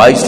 22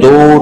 2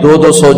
200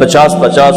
50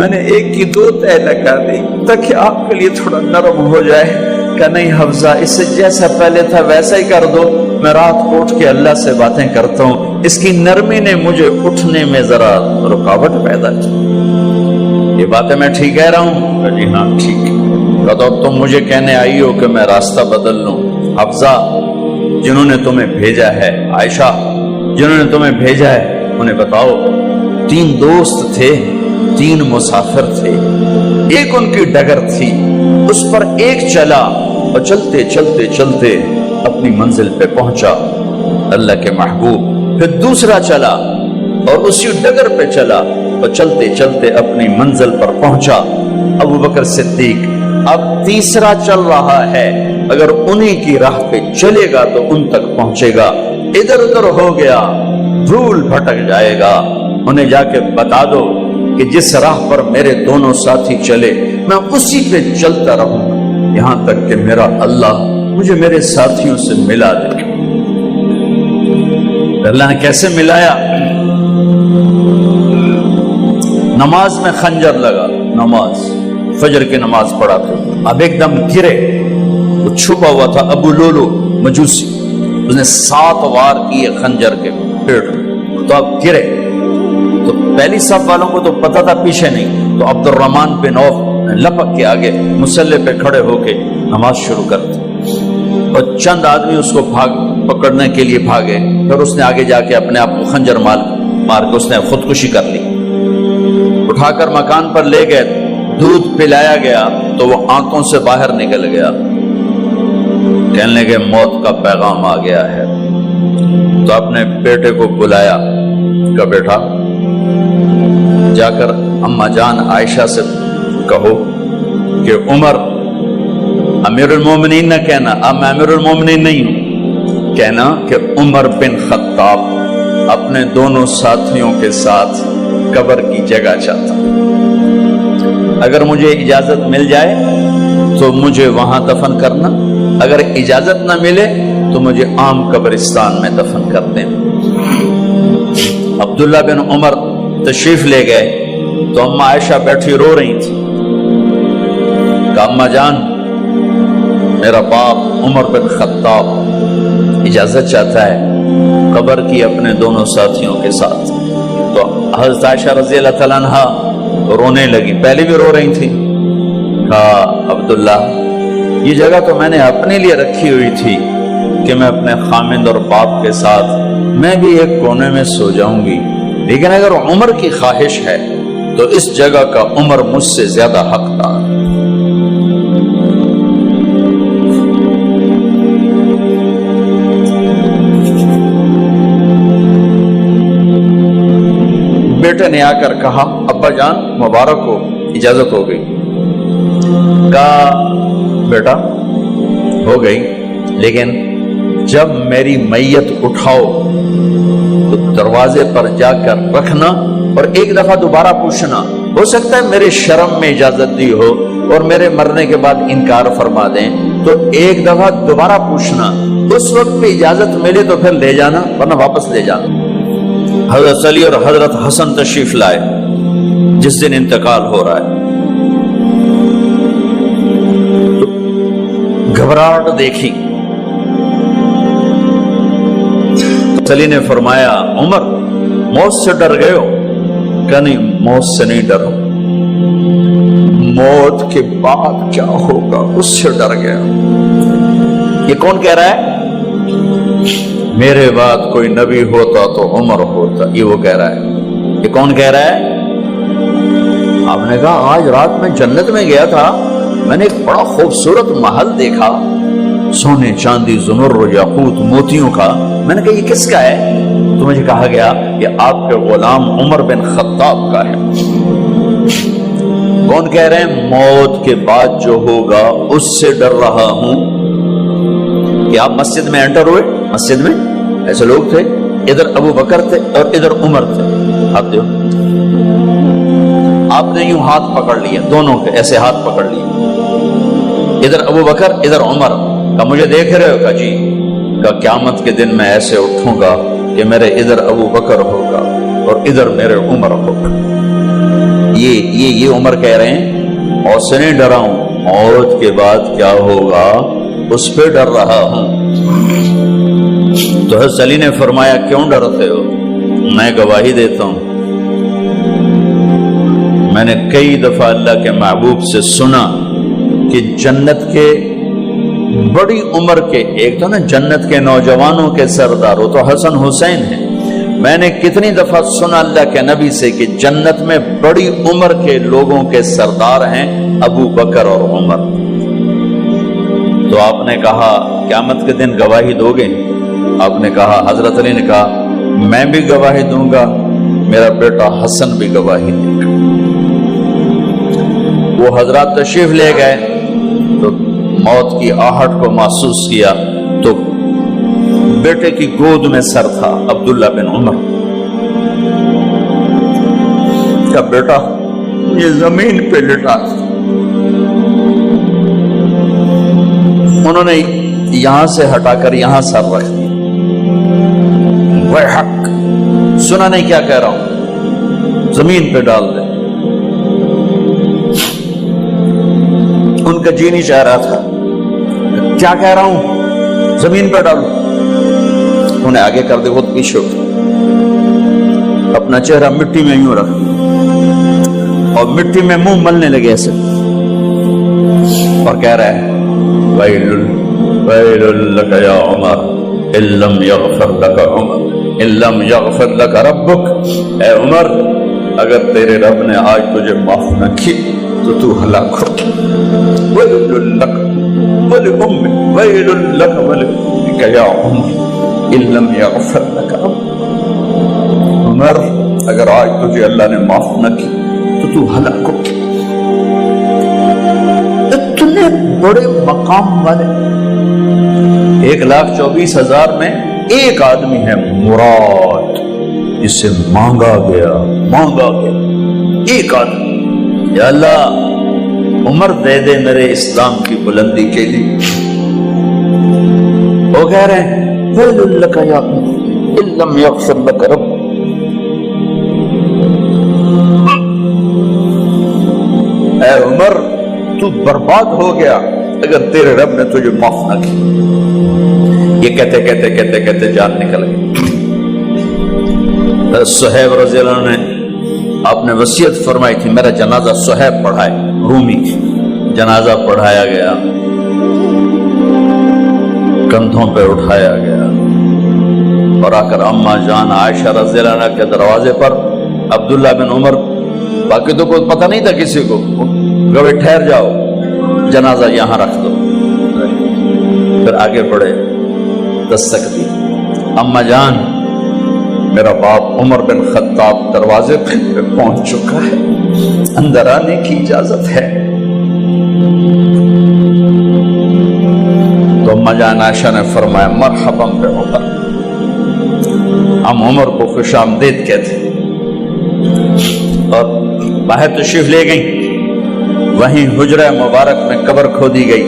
میں نے ایک کی دو تہ لگا دی تاکہ آپ کے لیے تھوڑا نرم ہو جائے. کہ نہیں حفظہ، اس سے جیسا پہلے تھا ویسا ہی کر دو، میں رات کو اٹھ کے اللہ سے باتیں کرتا ہوں. اس کی نرمی نے مجھے اٹھنے میں ذرا رکاوٹ پیدا کی. یہ باتیں میں ٹھیک کہہ رہا ہوں؟ کہ جی ہاں ٹھیک. کہ تم مجھے کہنے آئی ہو کہ میں راستہ بدل لوں. حفظہ، جنہوں نے تمہیں بھیجا ہے، عائشہ جنہوں نے تمہیں بھیجا ہے انہیں بتاؤ. 3 دوست تھے، 3 مسافر تھے، ایک ان کی ڈگر تھی، اس پر ایک چلا اور چلتے چلتے چلتے اپنی منزل پہ پہنچا اللہ کے محبوب. پھر دوسرا چلا اور اسی ڈگر پہ چلا اور چلتے چلتے اپنی منزل پر پہنچا ابو بکر صدیق. اب تیسرا چل رہا ہے، اگر انہی کی راہ پہ چلے گا تو ان تک پہنچے گا. ادھر ادھر ہو گیا، دھول بھٹک جائے گا. انہیں جا کے بتا دو کہ جس راہ پر میرے دونوں ساتھی چلے میں اسی پہ چلتا رہوں یہاں تک کہ میرا اللہ مجھے میرے ساتھیوں سے ملا دے. اللہ نے کیسے ملایا؟ نماز میں خنجر لگا، نماز فجر کی نماز پڑھا تھا. اب ایک دم گرے، وہ چھپا ہوا تھا ابو لولو مجوسی، اس نے 7 وار کیے خنجر کے پیٹ میں. تو اب گرے تو پہلی صف والوں کو تو پتہ تھا، پیچھے نہیں. تو عبد الرحمن بن عوف لپک کے آگے مصلی پہ کھڑے ہو کے نماز شروع کر دی. اور چند آدمی اس کو پکڑنے کے لیے بھاگے. پھر اس نے آگے جا کے اپنے آپ کو خنجر مار کے اس نے خودکشی کر لی. اٹھا کر مکان پر لے گئے، دودھ پلایا گیا تو وہ آنکھوں سے باہر نکل گیا. کہنے لگے موت کا پیغام آ گیا ہے. تو اپنے بیٹے کو بلایا کہ بیٹا جا کر اماں جان عائشہ سے کہو کہ عمر امیر المومنین نہ کہنا، اب میں امیر المومنین نہیں ہوں، کہنا کہ عمر بن خطاب اپنے دونوں ساتھیوں کے ساتھ قبر کی جگہ چاہتا. اگر مجھے اجازت مل جائے تو مجھے وہاں دفن کرنا، اگر اجازت نہ ملے تو مجھے عام قبرستان میں دفن کر دیں. عبداللہ بن عمر تشریف لے گئے تو اماں عائشہ بیٹھی رو رہی تھی. کہ اماں جان میرا باپ عمر بن خطاب اجازت چاہتا ہے قبر کی اپنے دونوں ساتھیوں کے ساتھ. تو حضرت عائشہ رضی اللہ تعالیٰ عنہا رونے لگی، پہلے بھی رو رہی تھی. کہا عبداللہ یہ جگہ تو میں نے اپنے لیے رکھی ہوئی تھی کہ میں اپنے خامند اور باپ کے ساتھ میں بھی ایک کونے میں سو جاؤں گی، لیکن اگر عمر کی خواہش ہے تو اس جگہ کا عمر مجھ سے زیادہ حقدار. بیٹے نے آ کر کہا ابا جان مبارک ہو، اجازت ہو گئی. کہا بیٹا ہو گئی، لیکن جب میری میت اٹھاؤ تو دروازے پر جا کر رکھنا اور ایک دفعہ دوبارہ پوچھنا. ہو سکتا ہے میرے شرم میں اجازت دی ہو اور میرے مرنے کے بعد انکار فرما دیں، تو ایک دفعہ دوبارہ پوچھنا. اس وقت پہ اجازت ملے تو پھر لے جانا، ورنہ واپس لے جانا. حضرت علی اور حضرت حسن تشریف لائے جس دن انتقال ہو رہا ہے. تو گھبراہٹ دیکھی. علی نے فرمایا عمر موت سے ڈر گئے ہو؟ کہ نہیں موت سے نہیں ڈرو، موت کے بعد کیا ہوگا اس سے ڈر گیا. یہ کون کہہ رہا ہے؟ میرے بعد کوئی نبی ہوتا تو عمر ہوتا، یہ وہ کہہ رہا ہے. یہ کون کہہ رہا ہے؟ آپ نے کہا آج رات میں جنت میں گیا تھا، میں نے ایک بڑا خوبصورت محل دیکھا، سونے چاندی زمر و یاقوت موتیوں کا. میں نے کہا یہ کس کا ہے؟ تو مجھے کہا گیا کہ آپ کے غلام عمر بن خطاب کا ہے. کون کہہ رہے ہیں؟ موت کے بعد جو ہوگا اس سے ڈر رہا ہوں. کہ آپ مسجد میں انٹر ہوئے، مسجد میں ایسے لوگ تھے، ادھر ابو بکر تھے اور ادھر عمر تھے. آپ دیو آپ نے یوں ہاتھ پکڑ لیا، دونوں کے ایسے ہاتھ پکڑ لیے، ادھر ابو بکر ادھر عمر. کہ مجھے دیکھ رہے ہو؟ کہ جی. کہ قیامت کے دن میں ایسے اٹھوں گا کہ میرے ادھر ابو بکر ہوگا اور ادھر میرے عمر ہوگا. یہ عمر کہہ رہے ہیں اور سے نہیں ڈرا ہوں، موت کے بعد کیا ہوگا اس پہ ڈر رہا ہوں۔ تو حضرت علی نے فرمایا کیوں ڈرتے ہو؟ میں گواہی دیتا ہوں، میں نے کئی دفعہ اللہ کے محبوب سے سنا کہ جنت کے بڑی عمر کے، ایک تو نا جنت کے نوجوانوں کے سردار، وہ تو حسن حسین ہیں، میں نے کتنی دفعہ سنا اللہ کے نبی سے کہ جنت میں بڑی عمر کے لوگوں کے سردار ہیں ابو بکر اور عمر۔ تو آپ نے کہا قیامت کے دن گواہی دو گے؟ آپ نے کہا، حضرت علی نے کہا میں بھی گواہی دوں گا، میرا بیٹا حسن بھی گواہی دے گا۔ وہ حضرات تشریف لے گئے تو موت کی آہٹ کو محسوس کیا تو بیٹے کی گود میں سر تھا عبداللہ بن عمر کا بیٹا، یہ زمین پہ لٹا تھا۔ انہوں نے یہاں سے ہٹا کر یہاں سر رکھ دیا۔ وہ حق سنا نہیں کیا کہہ رہا ہوں، زمین پہ ڈال دے۔ ان کا جی نہیں چاہ رہا تھا، کیا کہہ رہا ہوں، زمین پہ ڈالو۔ انہیں آگے کر دے، خود پیچھے اپنا چہرہ مٹی میں یوں رکھ اور مٹی میں منہ ملنے لگے ایسے، اور کہہ رہا ہے ویل لک یا عمر ان لم یغفر لک عمر ان لم یغفر لک ربک، اے عمر اگر تیرے رب نے آج تجھے معاف نہ کی تو تو ہلاک ہو۔ ویل لک ولأمک ویل لک ولأمک یا عمر ان لم یغفر لک ربک، عمر اگر آج تجھے اللہ نے معاف نہ کی تو تو ہلاک ہو۔ اتنے بڑے مقام والے 1,24,000 میں ایک آدمی ہے مراد، جسے مانگا گیا ایک آدمی، یا اللہ عمر دے دے میرے اسلام کی بلندی کے لیے۔ وہ کہہ رہے ہیں ویل لک یا عمر ان لم یغفر لک رب، اے عمر تو برباد ہو گیا اگر تیرے رب نے تجھے معاف نہ کی۔ یہ کہتے جان نکل گئی۔ صہیب رضی اللہ عنہ نے آپ نے وصیت فرمائی تھی میرا جنازہ صہیب پڑھائے، رومی جنازہ پڑھایا گیا، کندھوں پہ اٹھایا گیا، اور آ کر اماں جان عائشہ رضی اللہ عنہ کے دروازے پر عبداللہ بن عمر، باقی تو کوئی پتہ نہیں تھا کسی کو، گوے ٹھہر جاؤ جنازہ یہاں رکھ دو۔ پھر آگے بڑھے، دستک دی، اماں جان میرا باپ عمر بن خطاب دروازے پہ پہنچ چکا ہے، اندر آنے کی اجازت ہے۔ تو اماں جان عائشہ نے فرمایا مرحبا بعمر، ہم عمر کو خوش آمدید کہتے، اور باہر تشریف لے گئیں۔ وہیں حجرہ مبارک میں قبر کھودی گئی۔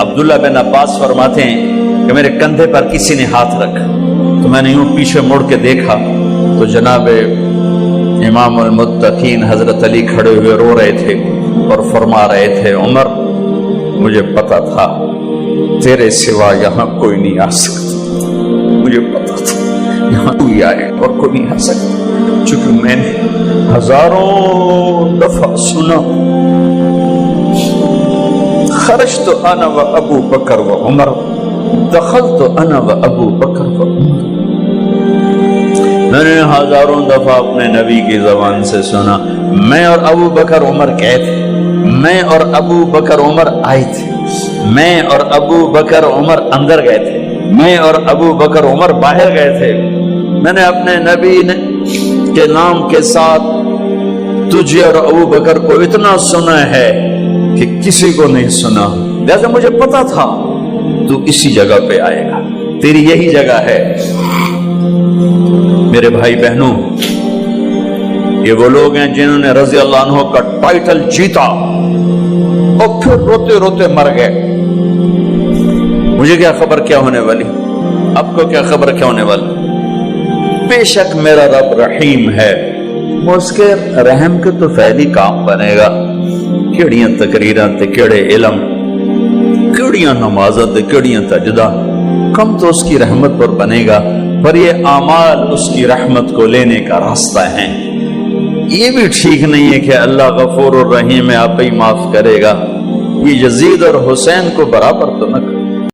عبداللہ بن عباس فرماتے ہیں کہ میرے کندھے پر کسی نے ہاتھ رکھا تو میں نے یوں پیچھے مڑ کے دیکھا تو جناب امام المتقین حضرت علی کھڑے ہوئے رو رہے تھے اور فرما رہے تھے عمر مجھے پتا تھا تیرے سوا یہاں کوئی نہیں آ سکتا، مجھے پتا تھا یہاں کوئی آئے اور کوئی نہیں آ سکتا، چونکہ میں نے ہزاروں دفعہ سنا خرجت انا و ابو بکر و عمر دخلت انا و ابو بکر و عمر، میں نے ہزاروں دفعہ اپنے نبی کی زبان سے سنا میں اور ابو بکر عمر گئے تھے، میں اور ابو بکر عمر آئے تھے، میں اور ابو بکر عمر اندر گئے تھے، میں اور ابو بکر عمر باہر گئے تھے، میں نے اپنے نبی کے نام کے ساتھ تجھے اور ابو بکر کو اتنا سنا ہے کہ کسی کو نہیں سنا، لہذا مجھے پتا تھا تو اسی جگہ پہ آئے گا، تیری یہی جگہ ہے۔ میرے بھائی بہنوں، یہ وہ لوگ ہیں جنہوں نے رضی اللہ عنہ کا ٹائٹل جیتا اور پھر روتے روتے مر گئے۔ مجھے کیا خبر کیا ہونے والی، آپ کو کیا خبر کیا ہونے والی؟ بے شک میرا رب رحیم ہے، وہ اس کے رحم کے تو فعلی کام بنے گا، کیڑیاں تقریراں تے کیڑے علم، کیڑیاں نمازاں تے کیڑیاں تجدہ، کم تو اس کی رحمت پر بنے گا، پر یہ اعمال اس کی رحمت کو لینے کا راستہ ہیں۔ یہ بھی ٹھیک نہیں ہے کہ اللہ غفور الرحیم ہے، آپ ہی معاف کرے گا، یہ یزید اور حسین کو برابر تو نہ